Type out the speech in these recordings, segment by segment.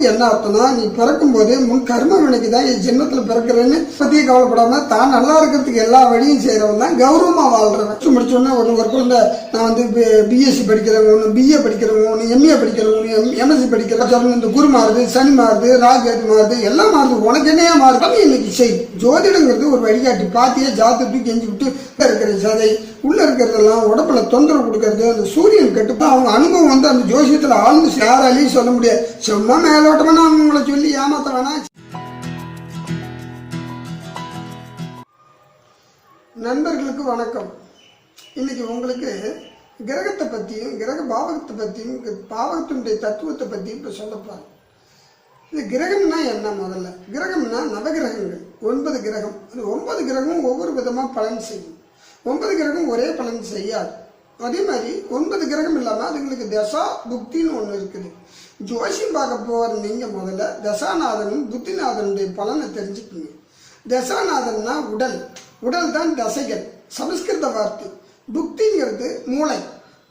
என்ன அர்த்தம்னா, நீ பிறக்கும் போதே முன் கர்ம வினைக்கு தான் என் ஜென்மத்தில் பிறக்கிறேன்னு பற்றியே கவலைப்படாம தான் நல்லா இருக்கிறதுக்கு எல்லா வழியும் செய்கிறவன் தான் கௌரவமா வாழ்றவன். முடிச்சோன்னா ஒரு குழந்தை நான் வந்து பிஎஸ்சி படிக்கிறவங்க, ஒன்று பிஏ படிக்கிறவங்க, ஒன்று எம்ஏ படிக்கிறவங்க, ஒன்று எம்எஸ்சி படிக்கிறவங்க, இந்த குரு மாறுது, சனி மாறுது, ராகேது மாறுது, எல்லாம் மாறுது. உனக்கு என்னையா மாறுது இன்னைக்கு செய். ஜோதிடங்கிறது ஒரு வழிகாட்டி. பாத்தியே ஜாத்துட்டு கெஞ்சி விட்டு இருக்கிற சதை உள்ள இருக்கிறதெல்லாம் உடம்புல தொந்தரவு கொடுக்கறது, அந்த சூரியன் கட்டுப்பா அவங்க அனுபவம் வந்து அந்த ஜோசியத்துல ஆழ்ந்து யாராலையும் சொல்ல முடியாது. சும்மா மேலோட்டமா நான் உங்களை சொல்லி ஏமாத்த வேணாம். நண்பர்களுக்கு வணக்கம். இன்னைக்கு உங்களுக்கு கிரகத்தை பற்றியும் கிரக பாவகத்தை பற்றியும் பாவகத்தினுடைய தத்துவத்தை பற்றியும் இப்போ சொல்லப்பாரு. இந்த கிரகம்னா என்ன? முதல்ல கிரகம்னா நவகிரகங்கள், 9 கிரகம். அது 9 கிரகமும் ஒவ்வொரு விதமாக பலன் செய்யும். 9 கிரகம் ஒரே பலன் செய்யாது. அதே மாதிரி 9 கிரகம் இல்லாமல் அதுங்களுக்கு தசா புக்தின்னு ஒன்று இருக்குது. ஜோசியம் பார்க்க போகிற நீங்கள் முதல்ல தசாநாதனும் புத்திநாதனுடைய பலனை தெரிஞ்சுக்குங்க. தசாநாதன்னா உடல், உடல் தான் தசைகள், சமஸ்கிருத வார்த்தை. புக்திங்கிறது மூளை.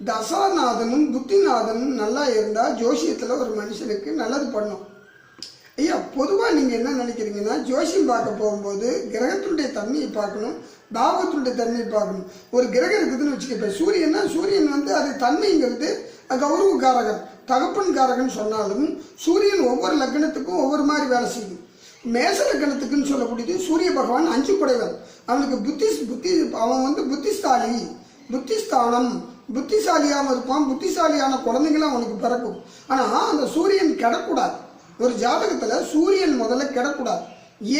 தசாநாதனும் புத்திநாதனும் நல்லா இருந்தால் ஜோசியத்தில் ஒரு மனுஷனுக்கு நல்லது பண்ணும். ஐயா, பொதுவாக நீங்கள் என்ன நினைக்கிறீங்கன்னா, ஜோசியம் பார்க்க போகும்போது கிரகத்தினுடைய தன்மையை பார்க்கணும், பாவத்தினுடைய தன்மையை பார்க்கணும். ஒரு கிரகம் இருக்குதுன்னு வச்சுக்க, சூரியன்னா சூரியன் வந்து அது தன்மைங்கிறது கௌரவக்காரகன், தகப்பன்காரகன் சொன்னாலும் சூரியன் ஒவ்வொரு லக்னத்துக்கும் ஒவ்வொரு மாதிரி வேலை செய்யும். மேச லக்னத்துக்குன்னு சொல்லக்கூடியது சூரிய பகவான் 5 குடைவன். அவனுக்கு புத்தி அவன் வந்து புத்திஸ்தாலி, புத்திஸ்தானம், புத்திசாலியாகவும் இருப்பான். புத்திசாலியான குழந்தைங்களும் அவனுக்கு பிறக்கும். ஆனால் அந்த சூரியன் கிடக்கூடாது. ஒரு ஜாதகத்தில் சூரியன் முதல்ல கிடக்கூடாது.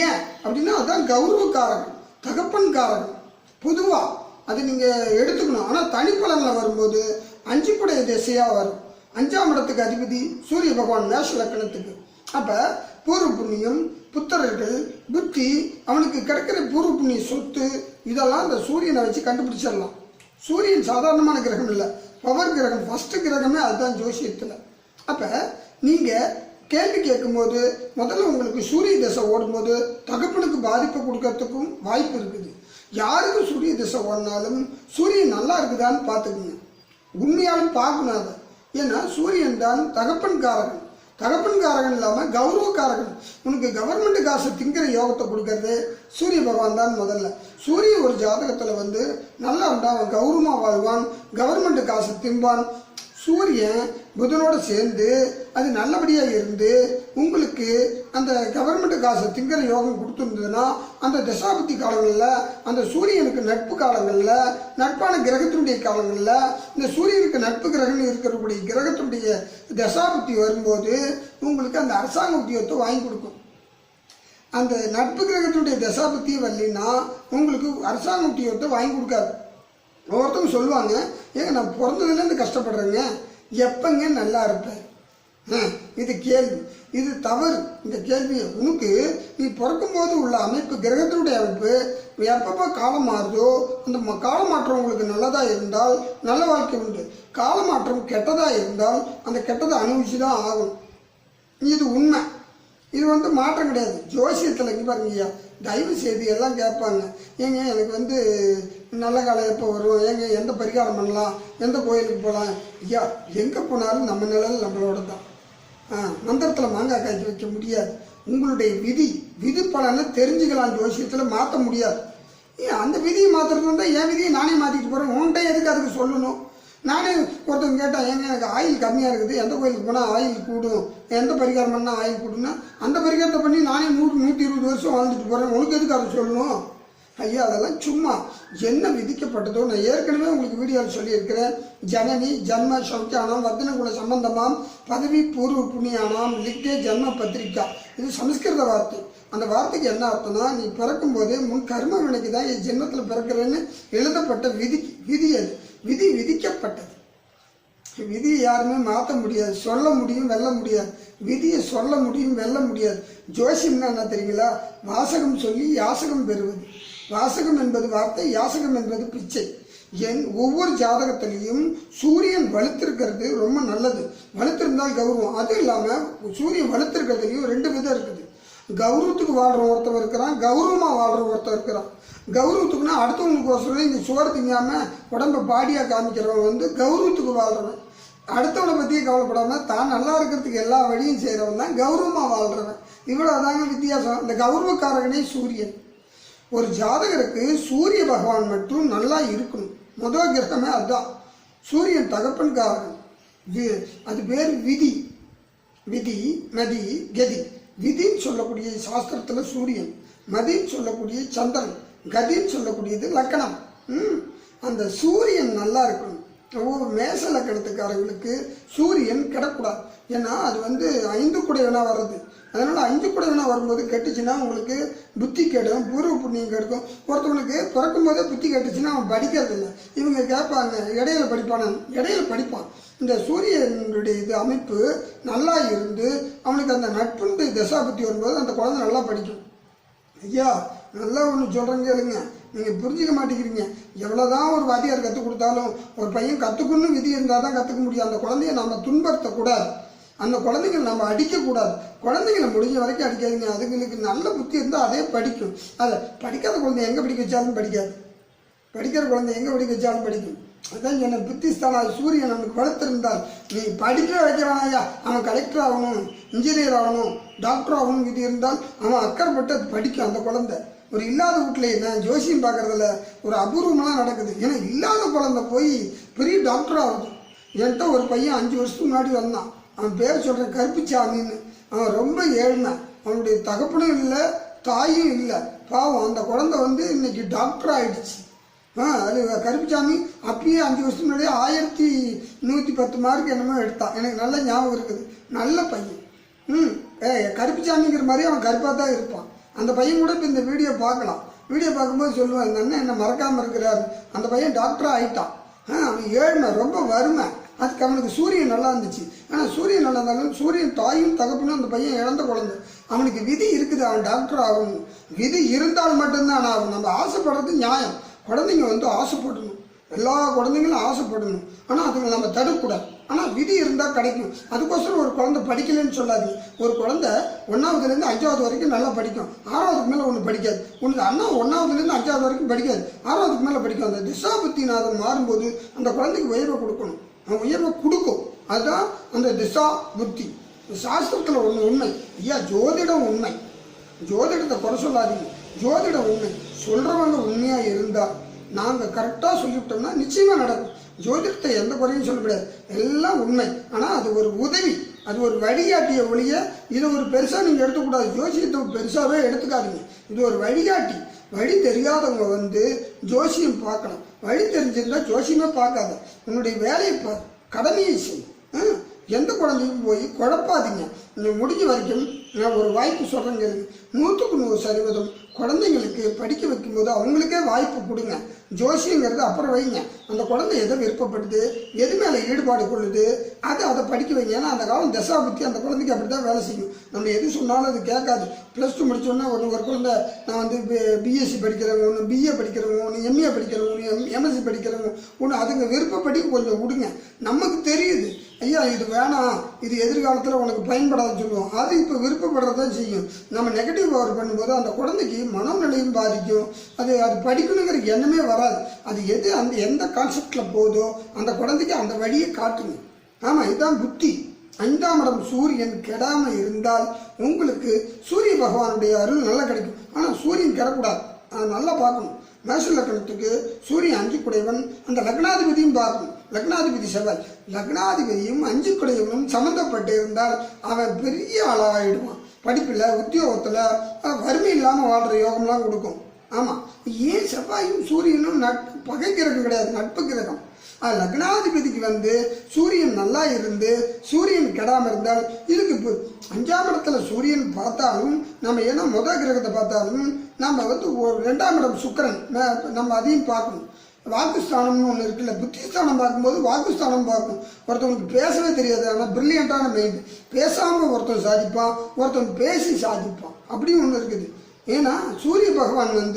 ஏன் அப்படின்னா அதுதான் கௌரவக்காரகன், தகப்பன்காரகன். பொதுவாக அது நீங்கள் எடுத்துக்கணும். ஆனால் தனிப்பலனில் வரும்போது 5 குடைய திசையாக வரும். 5ஆம் இடத்துக்கு அதிபதி சூரிய பகவான் மேஷ லக்கணத்துக்கு. அப்போ பூர்வ புண்ணியம், புத்திரர்கள், புத்தி, அவனுக்கு கிடைக்கிற பூர்வ புண்ணிய சொத்து, இதெல்லாம் அந்த சூரியனை வச்சு கண்டுபிடிச்சிடலாம். சூரியன் சாதாரணமான கிரகம் இல்லை, பவர் கிரகம். ஃபர்ஸ்ட் கிரகமே அதுதான் ஜோசியத்தில். அப்போ நீங்கள் கேள்வி கேட்கும்போது முதல்ல உங்களுக்கு சூரிய திசை ஓடும்போது தகப்பனுக்கு பாதிப்பை கொடுக்கறதுக்கும் வாய்ப்பு இருக்குது. யாருக்கு சூரிய திசை ஓடினாலும் சூரியன் நல்லா இருக்குதான்னு பார்த்துக்குங்க. உண்மையாலும் பார்க்கணும் அதை. ஏன்னா சூரியன் தான் தகப்பன்காரகன். தகப்பன்காரகன் இல்லாமல் கௌரவக்காரகன். உனக்கு கவர்மெண்ட் காசு திங்கிற யோகத்தை கொடுக்கறது சூரிய பகவான் தான். முதல்ல சூரியன் ஒரு ஜாதகத்தில் வந்து நல்லா இருந்தால் அவன் கௌரவமாக வாழ்வான், கவர்மெண்ட் காசு திம்பான். சூரியன் புதனோடு சேர்ந்து அது நல்லபடியாக இருந்து உங்களுக்கு அந்த கவர்மெண்ட் காசை திங்கிற யோகம் கொடுத்துருந்ததுன்னா அந்த தசாபுத்தி காலங்களில், அந்த சூரியனுக்கு நட்பு காலங்களில், நட்பான கிரகத்தினுடைய காலங்களில், இந்த சூரியனுக்கு நட்பு கிரகம் இருக்கக்கூடிய கிரகத்தினுடைய தசாபுத்தி வரும்போது உங்களுக்கு அந்த அரசாங்க உத்தியோகத்தை வாங்கி கொடுக்கும். அந்த நட்பு கிரகத்தினுடைய தசாபுத்தி வரலின்னா உங்களுக்கு அரசாங்க உத்தியோகத்தை வாங்கி கொடுக்காது. ஒவ்வொருத்தவங்க சொல்லுவாங்க, ஏங்க நான் பிறந்ததுலேருந்து கஷ்டப்படுறேங்க, எப்பங்க நல்லா இருப்பேன்? இது கேள்வி, இது தவறு. இந்த கேள்வி உனக்கு நீ பிறக்கும்போது உள்ள அமைப்பு, கிரகத்தினுடைய அமைப்பு எப்பப்போ காலம் மாறுதோ அந்த காலமாற்றம் உங்களுக்கு நல்லதாக இருந்தால் நல்ல வாழ்க்கை உண்டு. காலமாற்றம் கெட்டதாக இருந்தால் அந்த கெட்டதை அனுபவிச்சு தான் ஆகும். இது உண்மை. இது வந்து மாற்றம் கிடையாது. ஜோசியத்தில் இங்கே பாருங்க ஐயா, தயவு செய்து எல்லாம் கேட்பாங்க, ஏங்க எனக்கு வந்து நல்ல காலம் எப்போ வரும், ஏங்க எந்த பரிகாரம் பண்ணலாம், எந்த கோயிலுக்கு போகலாம். ஐயா, எங்கே போனாலும் நம்ம நிழல் நம்மளோட தான். மந்திரத்தில் மாங்காய் காய்ச்சி வைக்க முடியாது. உங்களுடைய விதி பலனை தெரிஞ்சுக்கலாம், ஜோசியத்தில் மாற்ற முடியாது. அந்த விதியை மாற்றுறது வந்தால் என் விதியை நானே மாற்றிட்டு போகிறேன். உன்கிட்ட எதுக்கு அதுக்கு சொல்லணும்? நானே ஒருத்தவங்க கேட்டால், ஏங்க எனக்கு ஆயில் கம்மியாக இருக்குது, எந்த கோயிலுக்கு போனால் ஆயில் கூடும், எந்த பரிகாரம் பண்ணால் ஆயில் கூடுன்னா அந்த பரிகாரத்தை பண்ணி நானே 100-120 வருஷம் வாழ்ந்துட்டு போகிறேன். உனக்கு எதுக்கு அதை சொல்லணும்? ஐயா, அதெல்லாம் சும்மா என்ன விதிக்கப்பட்டதோ. நான் ஏற்கனவே உங்களுக்கு வீடியோவில் சொல்லியிருக்கிறேன். ஜனனி ஜன்ம சௌக்கியானாம் வர்தனகுல சம்பந்தமாம் பதவி பூர்வ புண்ணியானாம் லிக்கே ஜன்ம பத்திரிக்கா. இது சமஸ்கிருத வார்த்தை. அந்த வார்த்தைக்கு என்ன அர்த்தம்னா, நீ பிறக்கும் போதே முன் கர்ம வினைக்கு தான் என் ஜென்மத்தில் பிறக்கிறேன்னு எழுதப்பட்ட விதி அது. விதி விதிக்கப்பட்டது. விதியை யாருமே மாற்ற முடியாது. சொல்ல முடியும், வெல்ல முடியாது. விதியை சொல்ல முடியும், வெல்ல முடியாது. ஜோசியம்னா என்ன தெரியுங்களா? வாசகம் சொல்லி யாசகம் பெறுவது. வாசகம் என்பது வார்த்தை, யாசகம் என்பது பிச்சை. ஒவ்வொரு ஜாதகத்திலையும் சூரியன் வலுத்திருக்கிறது ரொம்ப நல்லது. வலுத்திருந்தால் கௌரவம். அது இல்லாமல் சூரியன் வலுத்திருக்கிறதுலையும் 2 விதம் இருக்குது. கௌரவத்துக்கு வாழ்ற ஒருத்தவர் இருக்கிறான், கௌரவமாக வாழ்ற ஒருத்தர் இருக்கிறான். கௌரவத்துக்குன்னா அடுத்தவங்களுக்கு ஒசரம் இந்த சோறு திங்காமல் உடம்பை பாடியாக காமிக்கிறவன் வந்து கௌரவத்துக்கு வாழ்றவன். அடுத்தவனை பற்றியே கவலைப்படாமல் தான் நல்லா இருக்கிறதுக்கு எல்லா வழியும் செய்கிறவன் தான் கௌரவமாக வாழ்கிறவன். இவ்வளோ தாங்க வித்தியாசம். இந்த கௌரவக்காரகனே சூரியன். ஒரு ஜாதகருக்கு சூரிய பகவான் மட்டும் நல்லா இருக்கணும். முதல் கிரகமே அதுதான். சூரியன் தகப்பன்காரகன். அது பேர் விதி. விதி, மதி, கதி. விதின்னு சொல்லக்கூடிய சாஸ்திரத்தில் சூரியன், மதின்னு சொல்லக்கூடிய சந்திரன், கதின்னு சொல்லக்கூடியது லக்கணம். அந்த சூரியன் நல்லா இருக்கணும். மேச லக்கணத்துக்காரங்களுக்கு சூரியன் கிடக்கூடாது. ஏன்னா அது 5 குடையவனாக வர்றது. அதனால் 5 குடையவனாக வரும்போது கெட்டுச்சுன்னா உங்களுக்கு புத்தி கெடும், பூர்வ புண்ணியம் கெடுக்கும். ஒருத்தவனுக்கு பிறக்கும் போதே புத்தி கெட்டுச்சுன்னா அவன் படிக்கிறது இல்லை. இவங்க கேட்பாங்க இடையில படிப்பான, இடையில படிப்பான். இந்த சூரியனுடைய இது அமைப்பு நல்லா இருந்து அவனுக்கு அந்த நட்புண்டு தசா புத்தி வரும்போது அந்த குழந்தை நல்லா படிக்கும். ஐயா நல்லா ஒன்று சொல்கிறேங்க கேளுங்க, நீங்கள் புரிஞ்சிக்க மாட்டேங்கிறீங்க. எவ்வளோதான் ஒரு வாத்தியார் கற்றுக் கொடுத்தாலும் ஒரு பையன் கற்றுக்கணும்னு விதி இருந்தால் தான் கற்றுக்க முடியும். அந்த குழந்தைய நம்ம துன்படுத்தக்கூடாது, அந்த குழந்தைங்களை நம்ம அடிக்கக்கூடாது. குழந்தைங்களை முடிஞ்ச வரைக்கும் அடிக்காதீங்க. அதுங்களுக்கு நல்ல புத்தி இருந்தால் அதே படிக்கும். அதை படிக்காத குழந்தை எங்கே படிக்க வச்சாலும் படிக்காது, படிக்கிற குழந்தை எங்கே படிக்க வச்சாலும் படிக்கும். அதான் என்ன புத்திஸ்தானா சூரியன் நமக்கு வளர்த்திருந்தால் நீ படிக்க வைக்க வேணாயா, அவன் கலெக்டர் ஆகணும், இன்ஜினியர் ஆகணும், டாக்டர் ஆகணும் விதி இருந்தால் அவன் அக்கறைப்பட்டு அது படிக்கும் அந்த குழந்தை. ஒரு இல்லாத வீட்டில் நான் ஜோசியம் பார்க்குறதுல ஒரு அபூர்வமெல்லாம் நடக்குது. ஏன்னா இல்லாத குழந்தை போய் பெரிய டாக்டர் ஆகுது. என்கிட்ட ஒரு பையன் 5 வருஷத்துக்கு முன்னாடி வந்தான். அவன் பேர் சொல்கிறேன் கருப்புச்சாமின்னு. அவன் ரொம்ப ஏழ்மை. அவனுடைய தகப்பனும் இல்லை, தாயும் இல்லை. பாவம் அந்த குழந்தை இன்னைக்கு டாக்டர் ஆகிடுச்சு. அது கருப்புச்சாமி அப்பயே 5 வருஷத்துக்கு முன்னாடியே 1110 மார்க் என்னமோ எடுத்தான். எனக்கு நல்ல ஞாபகம் இருக்குது. நல்ல பையன். கருப்புச்சாமிங்கிற மாதிரி அவன் கருப்பாக தான் இருப்பான். அந்த பையன் கூட இப்போ இந்த வீடியோ பார்க்கலாம். வீடியோ பார்க்கும்போது சொல்லுவான் இந்த அண்ணன் என்ன மறக்காமல் இருக்கிறாரு. அந்த பையன் டாக்டராக ஆகிட்டான். அவன் ஏழ்மை, ரொம்ப வறுமை. அதுக்கு அவனுக்கு சூரியன் நல்லா இருந்துச்சு. ஆனால் சூரியன் நல்லா இருந்தாலும் சூரியன் தாயும் தகப்பனும் அந்த பையன் இழந்த குழந்தை. அவனுக்கு விதி இருக்குது, அவன் டாக்டர் ஆகணும். விதி இருந்தால் மட்டும்தான் ஆகும். நம்ம ஆசைப்படுறது நியாயம். குழந்தைங்க ஆசைப்படணும், எல்லா குழந்தைங்களும் ஆசைப்படணும். ஆனால் அதுங்களை நம்ம தடுக்கக்கூடாது. ஆனால் விதி இருந்தால் கிடைக்கும். அதுக்கோசரம் ஒரு குழந்தை படிக்கலைன்னு சொல்லாதீங்க. ஒரு குழந்தை 1ஆவதுலேருந்து 5ஆவது வரைக்கும் நல்லா படிக்கும். 6ஆவதுக்கு மேலே ஒன்று படிக்காது. ஒன்று அண்ணா 1ஆவதுலேருந்து 5ஆவது வரைக்கும் படிக்காது, 6ஆவதுக்கு மேலே படிக்கும். அந்த திசாபுத்திநாதன் மாறும்போது அந்த குழந்தைக்கு உயர்வை கொடுக்கணும். அவன் உயர்வை கொடுக்கும். அதுதான் அந்த திசா புத்தி. சாஸ்திரத்தில் ஒன்று உண்மை. ஐயா ஜோதிடம் உண்மை, ஜோதிடத்தை குறை சொல்லாதீங்க. ஜோதிடம் உண்மை. சொல்கிறவங்க உண்மையாக இருந்தால் நாங்கள் கரெக்டாக சொல்லிவிட்டோம்னா நிச்சயமாக நடக்கும். ஜோதிடத்தை எந்த குறையும் சொல்ல முடியாது, எல்லாம் உண்மை. ஆனால் அது ஒரு உதவி, அது ஒரு வழிகாட்டிய ஒழிய இதை ஒரு பெருசாக நீங்கள் எடுத்துக்கூடாது. ஜோசியத்தை பெருசாகவே எடுத்துக்காதீங்க. இது ஒரு வழிகாட்டி. வழி தெரியாதவங்க ஜோசியம் பார்க்கணும். வழி தெரிஞ்சிருந்தால் ஜோசியமே பார்க்காத. உன்னுடைய வேலையை கடமையை செய். எந்த குழந்தையும் போய் குழப்பாதீங்க. நீங்கள் முடிஞ்ச வரைக்கும் நான் ஒரு வாய்ப்பு சொல்கிறேங்க, 100க்கு 100% குழந்தைங்களுக்கு படிக்க வைக்கும்போது அவங்களுக்கே வாய்ப்பு கொடுங்க. ஜோசியங்கிறது அப்புறம் வைங்க. அந்த குழந்தை எதை விருப்பப்படுது, எது மேலே ஈடுபாடு கொள்ளுது, அதை படிக்க வைங்க. ஏன்னா அந்த காலம் தசா புத்தி அந்த குழந்தைக்கு அப்படி தான் வேலை செய்யும். நம்ம எது சொன்னாலும் அது கேட்காது. +2 முடிச்சோன்னா ஒரு குழந்தை நான் பிஎஸ்சி படிக்கிறவங்க, ஒன்று பிஏ படிக்கிறவங்க, ஒன்று எம்ஏ படிக்கிறவங்க, ஒன்று எம்எஸ்சி படிக்கிறவங்க, ஒன்று அதுங்க விருப்பப்படி கொஞ்சம் விடுங்க. நமக்கு தெரியுது ஐயா இது வேணாம், இது எதிர்காலத்தில் உனக்கு பயன்படாதுன்னு சொல்லுவோம். அது இப்போ விருப்பப்படுறதான் செய்யும். நம்ம நெகட்டிவ் பவர் பண்ணும்போது அந்த குழந்தைக்கு மனநிலையும் பாதிக்கும். அது படிக்கணுங்கிற எண்ணமே வராது. அது எந்த கான்செப்டில் போதோ அந்த குழந்தைக்கு அந்த வழியை காட்டுங்க. ஆமாம், இதுதான் புத்தி. 5ஆம் இடம் சூரியன் கெடாமல் இருந்தால் உங்களுக்கு சூரிய பகவானுடைய அருள் நல்லா கிடைக்கும். ஆனால் சூரியன் கெடக்கூடாது, அதை நல்லா பார்க்கணும். மேஷ லக்னத்துக்கு சூரியன் 5 குடையவன், அந்த லக்னாதிபதியும் பார்க்கணும். லக்னாதிபதி செவ்வாய், லக்னாதிபதியும் 5 குடையவனும் சம்மந்தப்பட்டு இருந்தால் அவன் பெரிய ஆளாகிடுவான். படிப்பில், உத்தியோகத்தில் வறுமை இல்லாமல் வாழ்கிற யோகம்லாம் கொடுக்கும். ஆமாம், ஏன் செவ்வாயும் சூரியனும் பகை கிரகம் கிடையாது, நட்பு கிரகம். லக்னாதிபதிக்கு சூரியன் நல்லா இருந்து சூரியன் கெடாமல் இருந்தால் இதுக்கு இப்போ 5ஆம் இடத்துல சூரியன் பார்த்தாலும் நம்ம ஏன்னா முதல் கிரகத்தை பார்த்தாலும் நம்ம ஒரு 2ஆம் இடம் சுக்கிரன் நம்ம அதையும் பார்க்கணும். வாக்குஸ்தானம்னு ஒன்று இருக்குல்ல, புத்திஸ்தானம் பார்க்கும்போது வாக்குஸ்தானம் பார்க்கணும். ஒருத்தவனுக்கு பேசவே தெரியாது, ஆனால் பிரில்லியண்டான மைண்டு. பேசாமல் ஒருத்தன் சாதிப்பான், ஒருத்தன் பேசி சாதிப்பான். அப்படியும் ஒன்று இருக்குது. ஏன்னா சூரிய பகவான்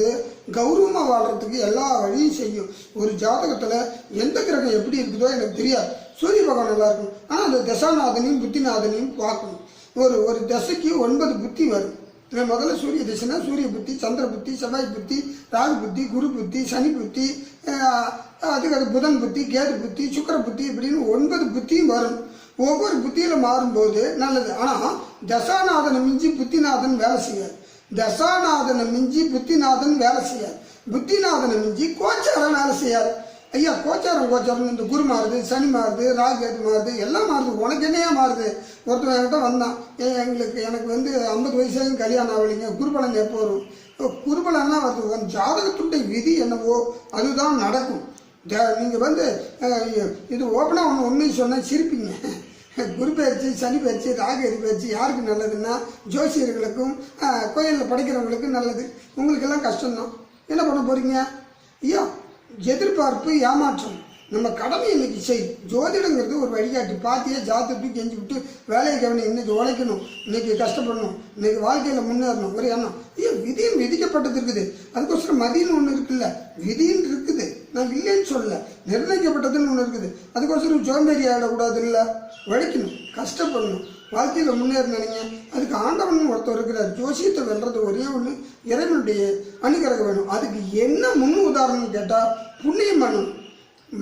கௌரவமாக வாழ்கிறதுக்கு எல்லா வழியும் செய்யும். ஒரு ஜாதகத்தில் எந்த கிரகம் எப்படி இருக்குதோ எனக்கு தெரியாது, சூரிய பகவான் நல்லா இருக்கும். ஆனால் அந்த தசாநாதனையும் புத்திநாதனையும் பார்க்கணும். ஒரு தசைக்கு 9 புத்தி வரும். முதல்ல சூரிய திசைனா சூரிய புத்தி, சந்திர புத்தி, செவ்வாய் புத்தி, ராகு புத்தி, குரு புத்தி, சனி புத்தி, அதுக்கு அது புதன் புத்தி, கேது புத்தி, சுக்கிர புத்தி இப்படின்னு 9 புத்தியும் வரும். ஒவ்வொரு புத்தியில் மாறும்போது நல்லது. ஆனால் தசாநாதனை மிஞ்சி புத்திநாதன் வேலை செய்யாது. தசாநாதனை மிஞ்சி புத்திநாதன் வேலை செய்யாது. புத்திநாதனை மிஞ்சி கோச்சாரம் வேலை செய்யாது. ஐயா கோச்சாரம் இந்த குரு மாறுது, சனி மாறுது, ராகு எது மாறுது, எல்லாம் மாறுது. உனக்கு என்னையா மாறுது? ஒருத்தர் என்கிட்ட வந்தான், எனக்கு வந்து 50 வயசாகும் கல்யாணம் ஆகலைங்க, குருபலன் எப்போ வரும்? குருபலன்னா வருது. உன் ஜாதகத்துடைய விதி என்னவோ அதுதான் நடக்கும். நீங்கள் வந்து இது ஓப்பனாக ஒன்று சொன்னால் சிரிப்பீங்க. குரு பயிற்சி, சனி பயிற்சி, ராகு எது பயிற்சி யாருக்கு நல்லதுன்னா ஜோசியர்களுக்கும் கோயிலில் படிக்கிறவங்களுக்கும் நல்லது. உங்களுக்கெல்லாம் கஷ்டம்தான். என்ன பண்ண போகிறீங்க? ஐயா எதிர்பார்ப்பு, ஏமாற்றம். நம்ம கடமை இன்னைக்கு செய். ஜோதிடங்கிறது ஒரு வழிகாட்டி. பாத்தியே ஜாதகத்தை கெஞ்சி விட்டு வேலையை கவனி. இன்னைக்கு உழைக்கணும், இன்னைக்கு கஷ்டப்படணும், இன்னைக்கு வாழ்க்கையில் முன்னேறணும் ஒரு எண்ணம். ஐயோ விதியும் விதிக்கப்பட்டது இருக்குது. அதுக்கோசரம் மதின்னு ஒன்று இருக்குல்ல, விதின்னு இருக்குது. நான் இல்லைன்னு சொல்ல, நிர்ணயிக்கப்பட்டதுன்னு ஒன்று இருக்குது. அதுக்கோசரம் சோம்பேறி ஆகிடக்கூடாது. இல்லை, உழைக்கணும், கஷ்டப்படணும், வாழ்க்கையில் முன்னேறினீங்க. அதுக்கு ஆண்டவன் ஒருத்தர் இருக்கிறார். ஜோசியத்தை வெல்றது ஒரே ஒன்று, இறைவனுடைய அனுகிரகம் வேணும். அதுக்கு என்ன முன் உதாரணம் கேட்டால் புண்ணியம் பண்ணணும்.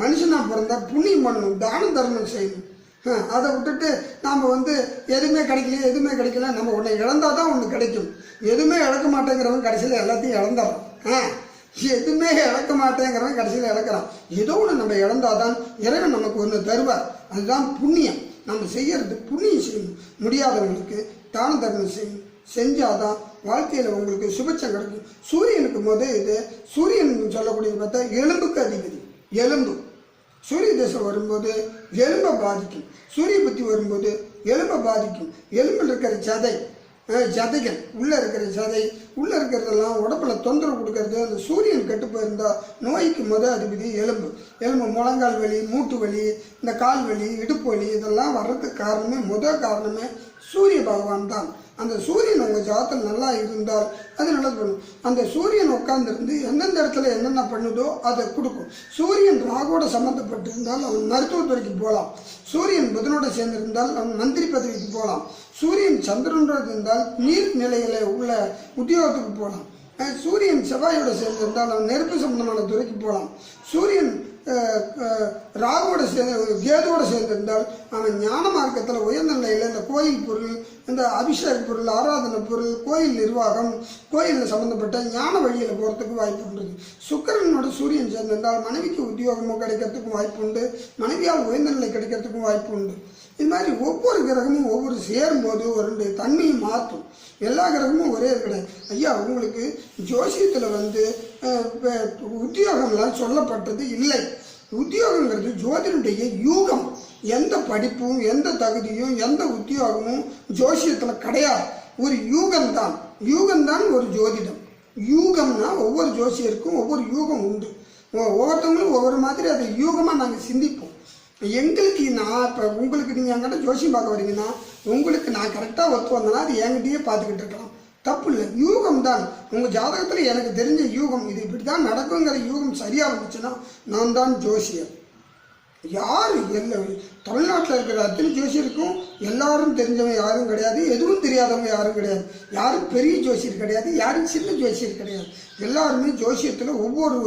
மனுஷனாக பிறந்தா புண்ணியம் பண்ணணும், தானம் தர்மம் செய்யணும். அதை விட்டுட்டு நாம் வந்து எதுவுமே கிடைக்கல, நம்ம ஒன்று இழந்தால் தான் ஒன்று கிடைக்கும். எதுவுமே இழக்க மாட்டேங்கிறவன் கடைசியில் எல்லாத்தையும் இழந்துடுறான். எதுவுமே இழக்க மாட்டேங்கிறவன் கடைசியில் இழக்கிறான். ஏதோ ஒன்று நம்ம இழந்தாதான் இறைவன் நமக்கு ஒன்று தருவார். அதுதான் புண்ணியம். நம்ம செய்யறது புண்ணியம் செய்யணும். முடியாதவங்களுக்கு தான தர்மம் செய்யணும். செஞ்சாதான் வாழ்க்கையில் உங்களுக்கு சுபட்சம் கிடைக்கும். சூரியனுக்கு இது சூரியன் சொல்லக்கூடியது பார்த்தா எலும்புக்கு அதிபதி. எலும்பு சூரிய தசை வரும்போது எலும்பை பாதிக்கும். சூரிய புத்தி வரும்போது எலும்பை பாதிக்கும். எலும்பில் இருக்கிற சதைகள் உள்ளே இருக்கிற சதை, உள்ளே இருக்கிறதெல்லாம் உடம்புல தொந்தரவு கொடுக்கறது. அந்த சூரியன் கெட்டு போயிருந்தால் நோய்க்கு அதிபதி எலும்பு முழங்கால் வலி, மூட்டு வலி, இந்த கால் வலி, இடுப்பு வலி இதெல்லாம் வர்றதுக்கு காரணமே சூரிய பகவான் தான். அந்த சூரியன் உங்கள் ஜாதகத்தில் நல்லா இருந்தால் அது நல்லது பண்ணும். அந்த சூரியன் உட்கார்ந்துருந்து எந்தெந்த இடத்துல என்னென்ன பண்ணுதோ அதை கொடுக்கும். சூரியன் ராகுவோட சம்மந்தப்பட்டிருந்தால் அவன் மருத்துவத்துறைக்கு போகலாம். சூரியன் புதனோட சேர்ந்திருந்தால் அவன் மந்திரி பதவிக்கு போகலாம். சூரியன் சந்திரனோட இருந்தால் நீர் நிலையில் உள்ள உத்தியோகத்துக்கு போகலாம். சூரியன் செவ்வாயோட சேர்ந்திருந்தால் அவன் நெருப்பு சம்பந்தமான துறைக்கு போகலாம். சூரியன் ராகுவோட கேதுவோட சேர்ந்திருந்தால் அவன் ஞான மார்க்கத்தில் உயர்ந்த நிலையில் இந்த கோயில் பொருள், இந்த அபிஷேக பொருள், ஆராதனை பொருள், கோயில் நிர்வாகம், கோயிலில் சம்மந்தப்பட்ட ஞான வழியில் போகிறதுக்கு வாய்ப்பு உண்டு. சுக்கிரனோட சூரியன் சேர்ந்திருந்தால் மனைவிக்கு உத்தியோகமும் கிடைக்கிறதுக்கும் வாய்ப்பு உண்டு. மனைவியால் உயர்ந்த நிலை கிடைக்கிறதுக்கும் வாய்ப்பு உண்டு. இது மாதிரி ஒவ்வொரு கிரகமும் ஒவ்வொரு சேரும்போது ஒரு தன்மையை மாற்றும். எல்லா கிரகமும் ஒரே கிடையாது. ஐயா உங்களுக்கு ஜோசியத்தில் உத்தியோகம்லாம் சொல்லப்பட்டது இல்லை. உத்தியோகங்கிறது ஜோதிடனுடைய யூகம். எந்த படிப்பும், எந்த தகுதியும், எந்த உத்தியோகமும் ஜோசியத்தில் கிடையாது. ஒரு யூகம்தான் ஒரு ஜோதிடம். யூகம்னா ஒவ்வொரு ஜோசியருக்கும் ஒவ்வொரு யூகம் உண்டு. ஒவ்வொருத்தவங்களும் ஒவ்வொரு மாதிரி அதை யூகமாக நாங்கள் சிந்திப்போம். எங்களுக்கு நான் இப்போ உங்களுக்கு நீங்கள் என்கிட்ட ஜோசியம் பார்க்க வரீங்கன்னா உங்களுக்கு நான் கரெக்டாக ஒத்து வந்தேன்னா அது என்கிட்டயே பார்த்துக்கிட்டு இருக்கலாம், தப்பு இல்லை. யூகம் தான் உங்கள் ஜாதகத்தில் எனக்கு தெரிஞ்ச யூகம், இது இப்படி தான் நடக்குங்கிற யூகம் சரியாக வந்துச்சுன்னா நான் தான் ஜோசியர். யார் தமிழ்நாட்டில் இருக்கிற அத்தனை ஜோசியருக்கும் எல்லாரும் தெரிஞ்சவங்க யாரும் கிடையாது, எதுவும் தெரியாதவங்க யாரும் கிடையாது. யாரும் பெரிய ஜோசியர் கிடையாது, யாரும் சின்ன ஜோசியர் கிடையாது. எல்லாருமே ஜோசியத்தில் ஒவ்வொரு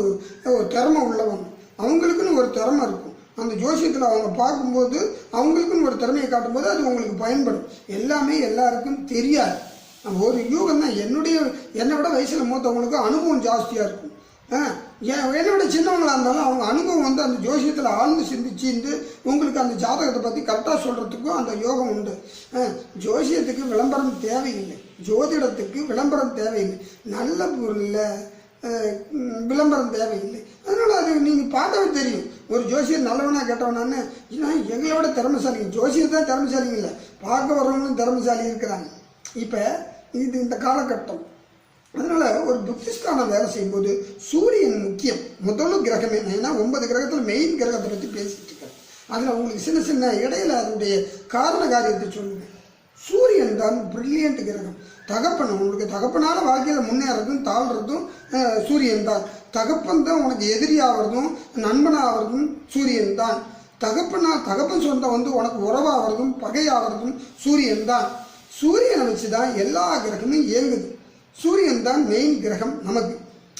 திறமை உள்ளவங்க. அவங்களுக்குன்னு ஒரு திறமை இருக்கும். அந்த ஜோசியத்தில் அவங்க பார்க்கும்போது அவங்களுக்குன்னு ஒரு திறமையை காட்டும்போது அது உங்களுக்கு பயன்படும். எல்லாமே எல்லாருக்கும் தெரியாது. நம்ம ஒரு யூகம் தான். என்னை விட வயசில் மூத்தவங்களுக்கு அனுபவம் ஜாஸ்தியாக இருக்கும். என்னை விட சின்னவங்களாக இருந்தாலும் அவங்க அனுபவம் அந்த ஜோசியத்தில் ஆழ்ந்து சிந்திச்சு உங்களுக்கு அந்த ஜாதகத்தை பற்றி கரெக்டாக சொல்கிறதுக்கும் அந்த யோகம் உண்டு. ஜோசியத்துக்கு விளம்பரம் தேவையில்லை, ஜோதிடத்துக்கு விளம்பரம் தேவையில்லை, நல்ல பொருளில் விளம்பரம் தேவையில்லை. அதனால் அது நீங்கள் பார்த்தாவே தெரியும் ஒரு ஜோசியர் நல்லவனா கேட்டவனான்னு. எங்களை விட திறமைசாலிங்க, ஜோசியர் தான் திறமைசாலிங்க இல்லை, பார்க்க வர்றவங்களும் திறமைசாலி இருக்கிறாங்க. இப்போ இந்த காலகட்டம். அதனால் ஒரு புத்திஸ்தான வேலை செய்யும்போது சூரியன் முக்கியம். முதல் கிரகமே. ஏன்னா 9 கிரகத்தில் மெயின் கிரகத்தை பற்றி பேசிகிட்டு இருக்கேன். அதில் உங்களுக்கு சின்ன சின்ன இடையில அதனுடைய காரண காரியத்தை சொல்லுவேன். சூரியன் தான் பிரில்லியன்ட் கிரகம். தகப்பன் உங்களுக்கு தகப்பனால் வாழ்க்கையில் முன்னேறதும் தாழ்றதும் சூரியன் தான். தகப்பன் தான் உனக்கு எதிரியாகிறதும் நண்பனாகிறதும் சூரியன் தான். தகப்பன் சொந்தம் உனக்கு உறவாகிறதும் பகையாகிறதும் சூரியன் தான். சூரியனை வச்சு தான் எல்லா கிரகமும் இயங்குது. சூரியன் தான் மெயின் கிரகம் நமக்கு.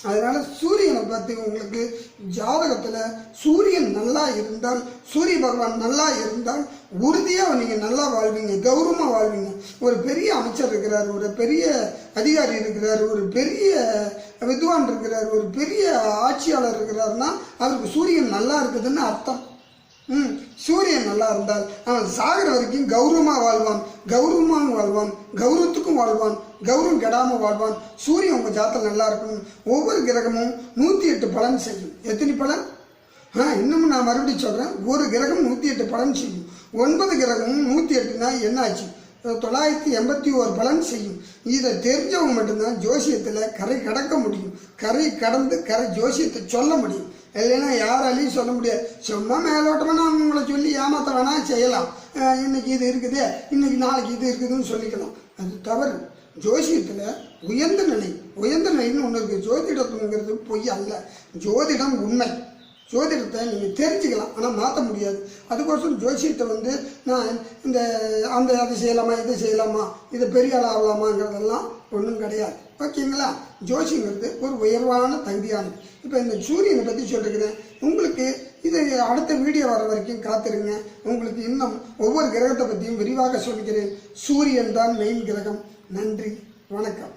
அதனால சூரியனை பற்றி உங்களுக்கு ஜாதகத்தில் சூரியன் நல்லா இருந்தால், சூரிய பகவான் நல்லா இருந்தால் உறுதியாக நீங்கள் நல்லா வாழ்வீங்க, கௌரவமாக வாழ்வீங்க. ஒரு பெரிய அமைச்சர் இருக்கிறார், ஒரு பெரிய அதிகாரி இருக்கிறார், ஒரு பெரிய வித்வான் இருக்கிறார், ஒரு பெரிய ஆட்சியாளர் இருக்கிறாருன்னா அவருக்கு சூரியன் நல்லா இருக்குதுன்னு அர்த்தம். சூரியன் நல்லா இருந்தால் அவன் சாகிற வரைக்கும் கௌரவமாக வாழ்வான், கௌரவமாக வாழ்வான், கௌரவத்துக்கும் வாழ்வான், கௌரவம் கெடாமல் வாழ்வான். சூரியன் உங்கள் ஜாதகம் நல்லா இருக்கணும். ஒவ்வொரு கிரகமும் 108 பலன் செய்யும். எத்தனை பலன்? இன்னமும் நான் மறுபடியும் சொல்கிறேன். ஒரு கிரகம் 108 பலன் செய்யும். 9 கிரகமும் 108னா என்ன ஆச்சு? 981 பலன் செய்யும். இதை தெரிஞ்சவங்க மட்டும்தான் ஜோசியத்தில் கரை கடக்க முடியும். கரை கடந்து ஜோசியத்தை சொல்ல முடியும். இல்லைன்னா யாராலையும் சொல்ல முடியாது. சும்மா மேலோட்டமாக நான் உங்களை சொல்லி ஏமாற்ற வேணா செய்யலாம். இன்னைக்கு இது இருக்குது, இன்னைக்கு நாளைக்கு இது இருக்குதுன்னு சொல்லிக்கலாம். அது தவறு. ஜோசியத்தில் உயர்ந்த நிலைன்னு ஒன்று இருக்குது. ஜோதிடத்துங்கிறது பொய் அல்ல, ஜோதிடம் உண்மை. ஜோதிடத்தை நீங்கள் தெரிஞ்சுக்கலாம், ஆனால் மாற்ற முடியாது. அதுக்கோசரம் ஜோசியத்தை நான் அதை செய்யலாமா, இதை செய்யலாமா, இதை பெரிய ஆள் ஆகலாமாங்கிறதெல்லாம் ஒன்றும் கிடையாது. ஓகேங்களா? ஜோசியங்கிறது ஒரு உயர்வான தகுதியானது. இப்போ இந்த சூரியனை பற்றி சொல்லிருக்கிறேன். உங்களுக்கு இது அடுத்த வீடியோ வர வரைக்கும் காத்திருங்க. உங்களுக்கு இன்னும் ஒவ்வொரு கிரகத்தை பற்றியும் விரிவாக சொல்லிக்கிறேன். சூரியன் தான் மெயின் கிரகம். நன்றி, வணக்கம்.